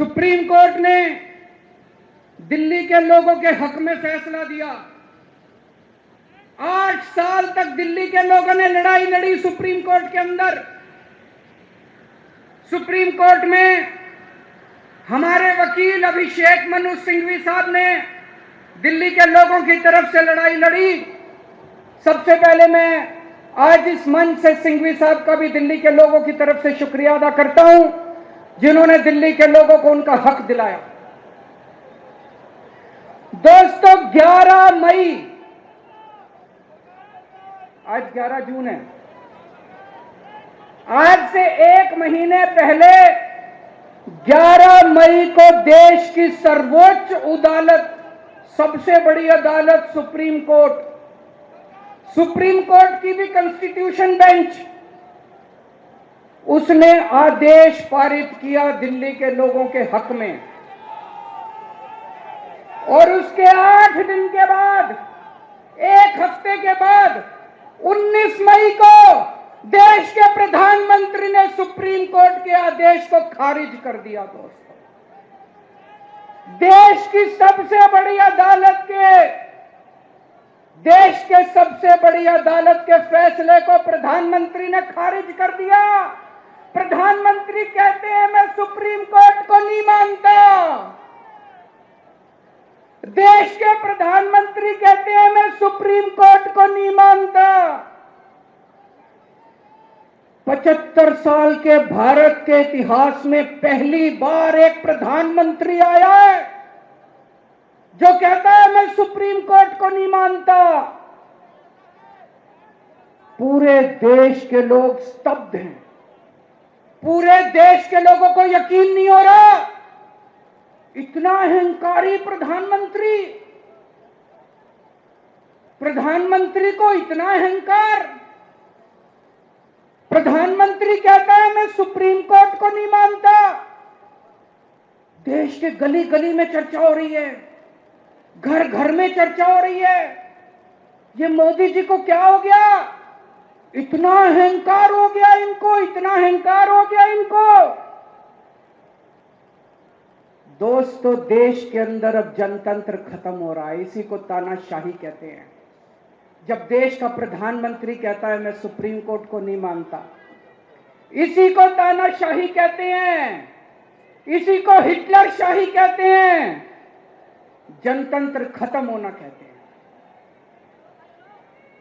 Supreme court ने दिल्ली के लोगों के हक में फैसला दिया। 8 साल तक दिल्ली के लोगों ने लड़ाई लड़ी सुप्रीम कोर्ट के अंदर। सुप्रीम कोर्ट में हमारे वकील अभिषेक मनु सिंघवी साहब ने दिल्ली के लोगों की तरफ से लड़ाई लड़ी। सबसे पहले मैं आज इस मंच से सिंघवी साहब का भी दिल्ली के लोगों की तरफ से शुक्रिया अदा करता हूं, जिन्होंने दिल्ली के लोगों को उनका हक दिलाया। दोस्तों, 11 मई, आज 11 जून है, आज से 1 महीने पहले 11 मई को देश की सर्वोच्च अदालत, सबसे बड़ी अदालत सुप्रीम कोर्ट की भी कॉन्स्टिट्यूशन बेंच, उसने आदेश पारित किया दिल्ली के लोगों के हक में। और उसके 8 दिन के बाद, 1 हफ्ते के बाद 19 मई को देश के प्रधानमंत्री ने सुप्रीम कोर्ट के आदेश को खारिज कर दिया। दोस्तों, देश की सबसे बड़ी अदालत के फैसले को प्रधानमंत्री ने खारिज कर दिया। प्रधानमंत्री कहते हैं मैं सुप्रीम कोर्ट को नहीं मानता। देश के प्रधानमंत्री कहते हैं मैं सुप्रीम कोर्ट को नहीं मानता। 75 साल के भारत के इतिहास में पहली बार एक प्रधानमंत्री आया है जो कहता है मैं सुप्रीम कोर्ट को नहीं मानता। पूरे देश के लोग स्तब्ध हैं। पूरे देश के लोगों को यकीन नहीं हो रहा, इतना अहंकारी प्रधानमंत्री को इतना अहंकार। प्रधानमंत्री कहता है मैं सुप्रीम कोर्ट को नहीं मानता। देश के गली गली में चर्चा हो रही है, घर घर में चर्चा हो रही है, ये मोदी जी को क्या हो गया, इतना अहंकार हो गया इनको, इतना अहंकार हो गया इनको। दोस्तों, देश के अंदर अब जनतंत्र खत्म हो रहा है। इसी को तानाशाही कहते हैं। जब देश का प्रधानमंत्री कहता है मैं सुप्रीम कोर्ट को नहीं मानता, इसी को तानाशाही कहते हैं, इसी को हिटलर शाही कहते हैं, जनतंत्र खत्म होना कहते हैं।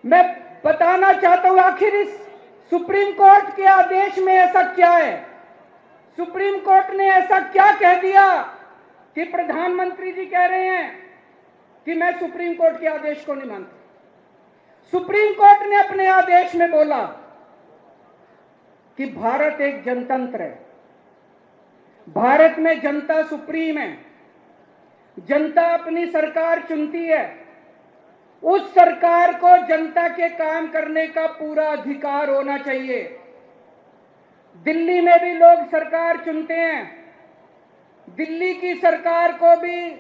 मैं बताना चाहता हूं आखिर इस सुप्रीम कोर्ट के आदेश में ऐसा क्या है। सुप्रीम कोर्ट ने ऐसा क्या कह दिया कि प्रधानमंत्री जी कह रहे हैं कि मैं सुप्रीम कोर्ट के आदेश को नहीं मानता। सुप्रीम कोर्ट ने अपने आदेश में बोला कि भारत एक जनतंत्र है, भारत में जनता सुप्रीम है, जनता अपनी सरकार चुनती है, उस सरकार को जनता के काम करने का पूरा अधिकार होना चाहिए। दिल्ली में भी लोग सरकार चुनते हैं। दिल्ली की सरकार को भी,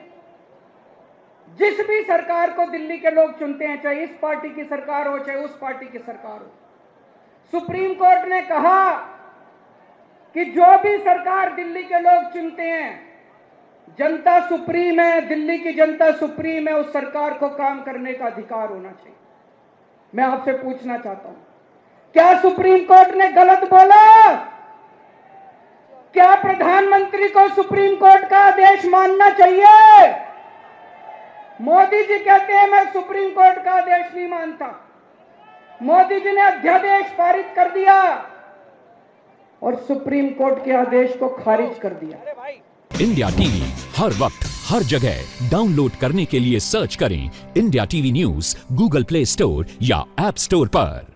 जिस भी सरकार को दिल्ली के लोग चुनते हैं, चाहे इस पार्टी की सरकार हो चाहे उस पार्टी की सरकार हो, सुप्रीम कोर्ट ने कहा कि जो भी सरकार दिल्ली के लोग चुनते हैं, जनता सुप्रीम है, दिल्ली की जनता सुप्रीम है, उस सरकार को काम करने का अधिकार होना चाहिए। मैं आपसे पूछना चाहता हूं, क्या सुप्रीम कोर्ट ने गलत बोला? क्या प्रधानमंत्री को सुप्रीम कोर्ट का आदेश मानना चाहिए? मोदी जी कहते हैं मैं सुप्रीम कोर्ट का आदेश नहीं मानता। मोदी जी ने अध्यादेश पारित कर दिया और सुप्रीम कोर्ट के आदेश को खारिज कर दिया। इंडिया टीवी हर वक्त हर जगह डाउनलोड करने के लिए सर्च करें India TV news Google play store या ऐप स्टोर पर।